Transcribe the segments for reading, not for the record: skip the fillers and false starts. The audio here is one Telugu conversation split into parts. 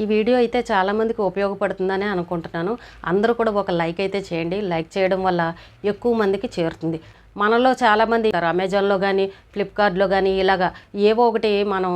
ఈ వీడియో అయితే చాలామందికి ఉపయోగపడుతుందని అనుకుంటున్నాను. అందరూ కూడా ఒక లైక్ అయితే చేయండి. లైక్ చేయడం వల్ల ఎక్కువ మందికి చేరుతుంది. మనలో చాలామంది అమెజాన్లో కానీ ఫ్లిప్కార్ట్లో కానీ ఇలాగా ఏవో ఒకటి మనం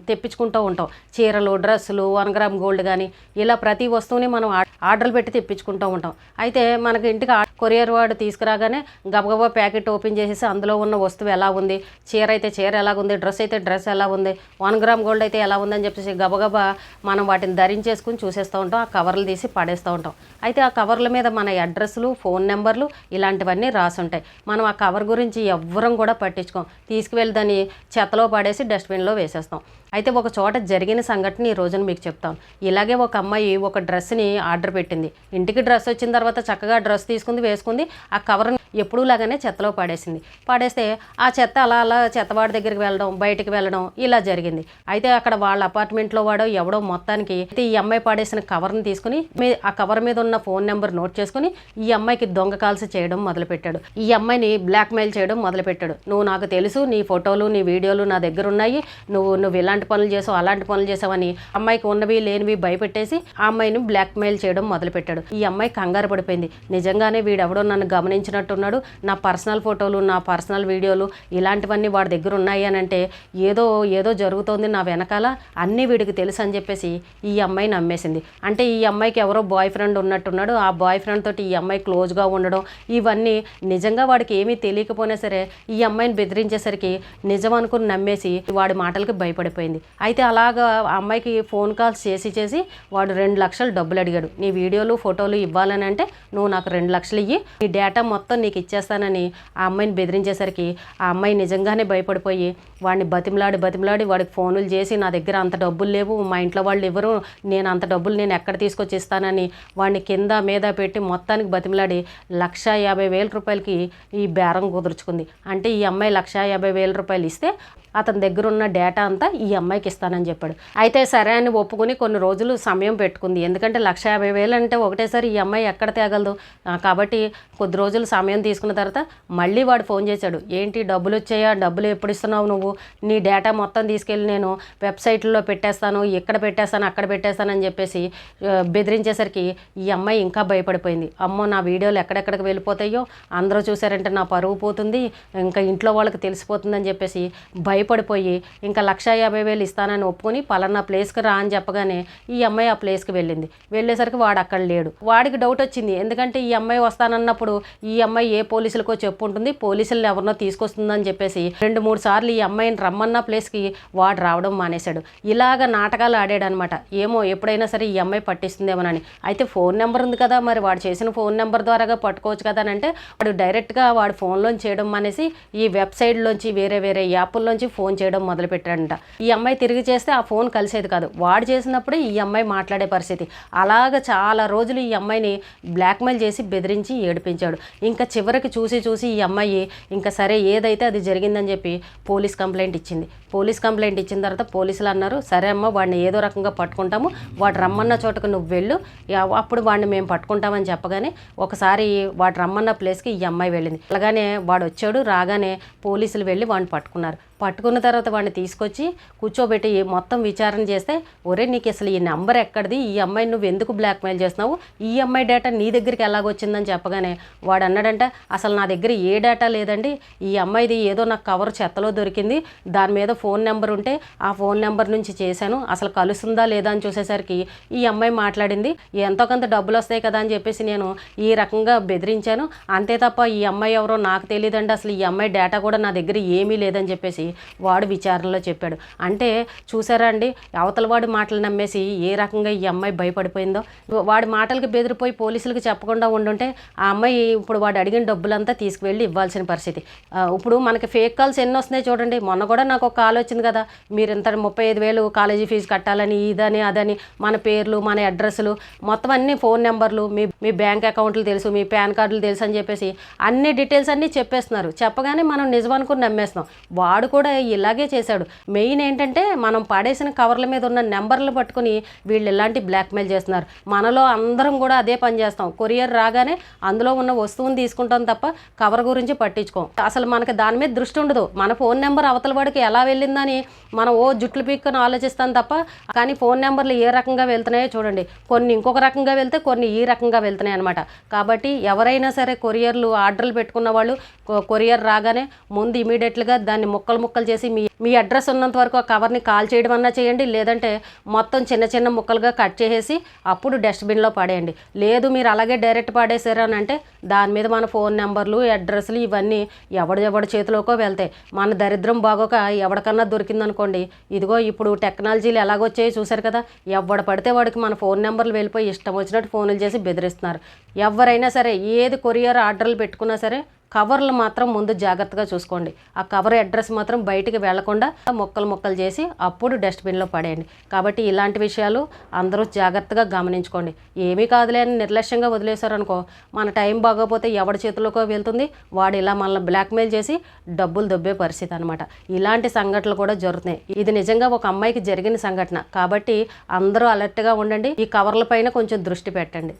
తెప్పించుకుంటూ ఉంటాం. చీరలు, డ్రెస్సులు, 1 గ్రామ్ గోల్డ్ కానీ ఇలా ప్రతి వస్తువుని మనం ఆర్డర్లు పెట్టి తెప్పించుకుంటూ ఉంటాం. అయితే మనకి ఇంటికి కొరియర్ వాడు తీసుకురాగానే గబగబా ప్యాకెట్ ఓపెన్ చేసేసి అందులో ఉన్న వస్తువు ఎలా ఉంది, చీర అయితే చీర ఎలా ఉంది, డ్రెస్ అయితే డ్రెస్ ఎలా ఉంది, 1 గ్రామ్ గోల్డ్ అయితే ఎలా ఉందని చెప్పేసి గబగబా మనం వాటిని ధరించేసుకుని చూసేస్తూ ఉంటాం. ఆ కవర్లు తీసి పడేస్తూ ఉంటాం. అయితే ఆ కవర్ల మీద మన అడ్రస్లు, ఫోన్ నెంబర్లు ఇలాంటివన్నీ రాసి ఉంటాయి. మనం ఆ కవర్ గురించి ఎవ్వరం కూడా పట్టించుకోం. తీసుకువెళ్ళి దాన్ని చెత్తలో పడేసి డస్ట్బిన్లో వేసేస్తాం. అయితే ఒక చోట జరిగిన సంఘటన ఈ రోజున మీకు చెప్తాను. ఇలాగే ఒక అమ్మాయి ఒక డ్రెస్ని ఆర్డర్ పెట్టింది. ఇంటికి డ్రెస్ వచ్చిన తర్వాత చక్కగా డ్రెస్ తీసుకుంది, వేసుకుంది. ఆ కవర్ని ఎప్పుడూ లాగానే చెత్తలో పడేసింది. పడేస్తే ఆ చెత్త అలా అలా చెత్తవాడి దగ్గరికి వెళ్ళడం, బయటికి వెళ్ళడం ఇలా జరిగింది. అయితే అక్కడ వాళ్ళ అపార్ట్మెంట్లో వాడో ఎవడో మొత్తానికి అయితే ఈ అమ్మాయి పడేసిన కవర్ని తీసుకుని ఆ కవర్ మీద ఉన్న ఫోన్ నెంబర్ నోట్ చేసుకుని ఈ అమ్మాయికి దొంగ కాల్స్ చేయడం మొదలుపెట్టాడు. ఈ అమ్మాయిని బ్లాక్మెయిల్ చేయడం మొదలుపెట్టాడు. నువ్వు నాకు తెలుసు, నీ ఫోటోలు, నీ వీడియోలు నా దగ్గర ఉన్నాయి, నువ్వు ఇలాంటి పనులు చేసావు, అలాంటి పనులు చేసావని అమ్మాయికి ఉన్నవి లేనివి భయపెట్టేసి ఆ అమ్మాయిని బ్లాక్మెయిల్ చేయడం మొదలుపెట్టాడు. ఈ అమ్మాయి కంగారు పడిపోయింది. నిజంగానే వీడెవడో నన్ను గమనించినట్టున్నాడు, నా పర్సనల్ ఫోటోలు, నా పర్సనల్ వీడియోలు ఇలాంటివన్నీ వాడి దగ్గర ఉన్నాయి అని అంటే ఏదో జరుగుతోంది నా వెనకాల, అన్నీ వీడికి తెలుసు అని చెప్పేసి ఈ అమ్మాయి నమ్మేసింది. అంటే ఈ అమ్మాయికి ఎవరో బాయ్ ఫ్రెండ్ ఉన్నట్టున్నాడు. ఆ బాయ్ ఫ్రెండ్ తోటి ఈ అమ్మాయి క్లోజ్గా ఉండడం, ఇవన్నీ నిజంగా వాడికి ఏమీ తెలియకపోయినా సరే ఈ అమ్మాయిని బెదిరించేసరికి నిజం అనుకుని నమ్మేసి వాడి మాటలకి భయపడిపోయింది. అయితే అలాగా ఆ అమ్మాయికి ఫోన్ కాల్స్ చేసి వాడు 2 లక్షలు డబ్బులు అడిగాడు. నీ వీడియోలు, ఫోటోలు ఇవ్వాలని అంటే నువ్వు నాకు 2 లక్షలు ఇయ్యి, నీ డేటా మొత్తం నీకు ఇచ్చేస్తానని ఆ అమ్మాయిని బెదిరించేసరికి ఆ అమ్మాయి నిజంగానే భయపడిపోయి వాడిని బతిమలాడి వాడికి ఫోనులు చేసి నా దగ్గర అంత డబ్బులు లేవు, మా ఇంట్లో వాళ్ళు ఎవరు, నేను అంత డబ్బులు నేను ఎక్కడ తీసుకొచ్చి ఇస్తానని వాడిని కింద మీద పెట్టి మొత్తానికి బతిమలాడి 1,50,000 రూపాయలకి ఈ బేరం కుదుర్చుకుంది. అంటే ఈ అమ్మాయి 1,50,000 రూపాయలు ఇస్తే అతని దగ్గర ఉన్న డేటా అంతా ఈ అమ్మాయికి ఇస్తానని చెప్పాడు. అయితే సరే అని ఒప్పుకొని కొన్ని రోజులు సమయం పెట్టుకుంది. ఎందుకంటే 1,50,000 అంటే ఒకటేసారి ఈ అమ్మాయి ఎక్కడ తేగలదు. కాబట్టి కొద్ది రోజులు సమయం తీసుకున్న తర్వాత మళ్ళీ వాడు ఫోన్ చేశాడు. ఏంటి డబ్బులు వచ్చాయా, డబ్బులు ఎప్పుడు ఇస్తున్నావు నువ్వు, నీ డేటా మొత్తం తీసుకెళ్ళి నేను వెబ్సైట్లో పెట్టేస్తాను, ఇక్కడ పెట్టేస్తాను, అక్కడ పెట్టేస్తానని చెప్పేసి బెదిరించేసరికి ఈ అమ్మాయి ఇంకా భయపడిపోయింది. అమ్మో నా వీడియోలు ఎక్కడెక్కడికి వెళ్ళిపోతాయో, అందరూ చూసారంటే నా పరువు పోతుంది, ఇంకా ఇంట్లో వాళ్ళకి తెలిసిపోతుందని చెప్పేసి భయపడిపోయి ఇంకా 1,50,000 ఇస్తానని ఒప్పుకొని పలానా ప్లేస్కి రా అని చెప్పగానే ఈ అమ్మాయి ఆ ప్లేస్కి వెళ్ళింది. వెళ్ళేసరికి వాడు అక్కడ లేడు. వాడికి డౌట్ వచ్చింది. ఎందుకంటే ఈ అమ్మాయి వస్తానన్నప్పుడు ఈ అమ్మాయి ఏ పోలీసులకో చెప్పుంటుంది, పోలీసులను ఎవరినో తీసుకొస్తుందని చెప్పేసి 2-3 సార్లు ఈ అమ్మాయిని రమ్మన్న ప్లేస్కి వాడు రావడం మానేశాడు. ఇలాగ నాటకాలు ఆడాడు అనమాట. ఏమో ఎప్పుడైనా సరే ఈ అమ్మాయి పట్టిస్తుందేమోనని. అయితే ఫోన్ నెంబర్ ఉంది కదా, మరి వాడు చేసిన ఫోన్ నెంబర్ ద్వారాగా పట్టుకోవచ్చు కదా అని అంటే వాడు డైరెక్ట్గా వాడు ఫోన్లోంచి చేయడం మానేసి ఈ వెబ్సైట్లోంచి వేరే యాప్ల్లోంచి ఫోన్ చేయడం మొదలుపెట్టాడంట. ఈ అమ్మాయి తిరిగి చేస్తే ఆ ఫోన్ కలిసేది కాదు. వాడు చేసినప్పుడే ఈ అమ్మాయి మాట్లాడే పరిస్థితి. అలాగ చాలా రోజులు ఈ అమ్మాయిని బ్లాక్మెయిల్ చేసి బెదిరించి ఏడిపించాడు. ఇంకా చివరికి చూసి ఈ అమ్మాయి ఇంకా సరే ఏదైతే అది జరిగిందని చెప్పి పోలీస్ కంప్లైంట్ ఇచ్చింది. పోలీస్ కంప్లైంట్ ఇచ్చిన తర్వాత పోలీసులు అన్నారు, సరే అమ్మ వాడిని ఏదో రకంగా పట్టుకుంటాము, వాడు రమ్మన్న చోటకు నువ్వు వెళ్ళు, అప్పుడు వాడిని మేము పట్టుకుంటామని చెప్పగానే ఒకసారి వాడు రమ్మన్న ప్లేస్కి ఈ అమ్మాయి వెళ్ళింది. అలాగానే వాడు వచ్చాడు. రాగానే పోలీసులు వెళ్ళి వాడిని పట్టుకున్నారు. పట్టుకున్న తర్వాత వాడిని తీసుకొచ్చి కూర్చోబెట్టి మొత్తం విచారణ చేస్తే, ఒరే నీకు అసలు ఈ నెంబర్ ఎక్కడిది, ఈ అమ్మాయిని నువ్వు ఎందుకు బ్లాక్మెయిల్ చేస్తున్నావు, ఈ అమ్మాయి డేటా నీ దగ్గరికి ఎలాగొచ్చిందని చెప్పగానే వాడు అన్నాడంటే, అసలు నా దగ్గర ఏ డేటా లేదండి, ఈ అమ్మాయిది ఏదో నాకు కవర్ చెత్తలో దొరికింది, దాని మీద ఫోన్ నెంబర్ ఉంటే ఆ ఫోన్ నెంబర్ నుంచి చేశాను, అసలు కలుస్తుందా లేదా అని చూసేసరికి ఈ అమ్మాయి మాట్లాడింది, ఎంతో కొంత డబ్బులు వస్తాయి కదా అని చెప్పేసి నేను ఈ రకంగా బెదిరించాను, అంతే తప్ప ఈ అమ్మాయి ఎవరో నాకు తెలియదండి, అసలు ఈ అమ్మాయి డేటా కూడా నా దగ్గర ఏమీ లేదని చెప్పేసి వాడు విచారణలో చెప్పాడు. అంటే చూసారా అండి, అవతల వాడి మాటలు నమ్మేసి ఏ రకంగా ఈ అమ్మాయి భయపడిపోయిందో. వాడి మాటలకి బెదిరిపోయి పోలీసులకు చెప్పకుండా ఉండుంటే ఆ అమ్మాయి ఇప్పుడు వాడు అడిగిన డబ్బులంతా తీసుకువెళ్ళి ఇవ్వాల్సిన పరిస్థితి. ఇప్పుడు మనకి ఫేక్ కాల్స్ ఎన్ని వస్తున్నాయి చూడండి. మొన్న కూడా నాకు ఒక కాల్ వచ్చింది కదా, మీరు ఇంత 35,000 కాలేజీ ఫీజు కట్టాలని, ఇదని అదని, మన పేర్లు, మన అడ్రస్లు మొత్తం అన్ని ఫోన్ నెంబర్లు, మీ బ్యాంక్ అకౌంట్లు తెలుసు, మీ పాన్ కార్డులు తెలుసు అని చెప్పేసి అన్ని డీటెయిల్స్ అన్నీ చెప్పేస్తున్నారు. చెప్పగానే మనం నిజం అనుకుని నమ్మేస్తున్నాం. వాడు కూడా ఇలాగే చేశాడు. మెయిన్ ఏంటంటే మనం పడేసిన కవర్ల మీద ఉన్న నెంబర్లు పట్టుకుని వీళ్ళు ఇలాంటి బ్లాక్మెయిల్ చేస్తున్నారు. మనలో అందరం కూడా అదే పని చేస్తాం. కొరియర్ రాగానే అందులో ఉన్న వస్తువుని తీసుకుంటాం తప్ప కవర్ గురించి పట్టించుకోం. అసలు మనకి దాని మీద దృష్టి ఉండదు. మన ఫోన్ నెంబర్ అవతల వాడికి ఎలా వెళ్ళిందని మనం జుట్లు పీక్కొని ఆలోచిస్తాం తప్ప, కానీ ఫోన్ నెంబర్లు ఏ రకంగా వెళ్తున్నాయో చూడండి. కొన్ని ఇంకొక రకంగా వెళ్తే కొన్ని ఈ రకంగా వెళ్తున్నాయి అనమాట. కాబట్టి ఎవరైనా సరే కొరియర్లు ఆర్డర్లు పెట్టుకున్న వాళ్ళు కొరియర్ రాగానే ముందు ఇమీడియట్గా దాన్ని ముక్కలు చేసి మీ అడ్రస్ ఉన్నంత వరకు ఆ కవర్ని కాల్ చేయడం అన్నా చేయండి, లేదంటే మొత్తం చిన్న చిన్న ముక్కలుగా కట్ చేసేసి అప్పుడు డస్ట్బిన్లో పడేయండి. లేదు మీరు అలాగే డైరెక్ట్ పడేసారు అని అంటే దాని మీద మన ఫోన్ నెంబర్లు అడ్రస్లు ఇవన్నీ ఎవడి చేతిలోకో వెళ్తాయి. మన దరిద్రం బాగోక ఎవరికన్నా దొరికిందనుకోండి, ఇదిగో ఇప్పుడు టెక్నాలజీలు ఎలాగొచ్చాయో చూశారు కదా, ఎవడ పడితే వాడికి మన ఫోన్ నెంబర్లు వెళ్ళిపోయి ఇష్టం వచ్చినట్టు ఫోన్లు చేసి బెదిరిస్తున్నారు. ఎవరైనా సరే ఏది కొరియర్ ఆర్డర్లు పెట్టుకున్నా సరే కవర్లు మాత్రం ముందు జాగ్రత్తగా చూసుకోండి. ఆ కవర్ అడ్రస్ మాత్రం బయటికి వెళ్లకుండా ముక్కలు చేసి అప్పుడు డస్ట్బిన్లో పడేయండి. కాబట్టి ఇలాంటి విషయాలు అందరూ జాగ్రత్తగా గమనించుకోండి. ఏమీ కాదులే అని నిర్లక్ష్యంగా వదిలేశారనుకో, మన టైం బాగోపోతే ఎవడి చేతుల్లోకో వెళ్తుంది, వాడు ఇలా మనల్ని బ్లాక్మెయిల్ చేసి డబ్బులు దొబ్బే పరిస్థితి అనమాట. ఇలాంటి సంఘటనలు కూడా జరుగుతున్నాయి. ఇది నిజంగా ఒక అమ్మాయికి జరిగిన సంఘటన కాబట్టి అందరూ అలర్ట్గా ఉండండి. ఈ కవర్ల పైన కొంచెం దృష్టి పెట్టండి.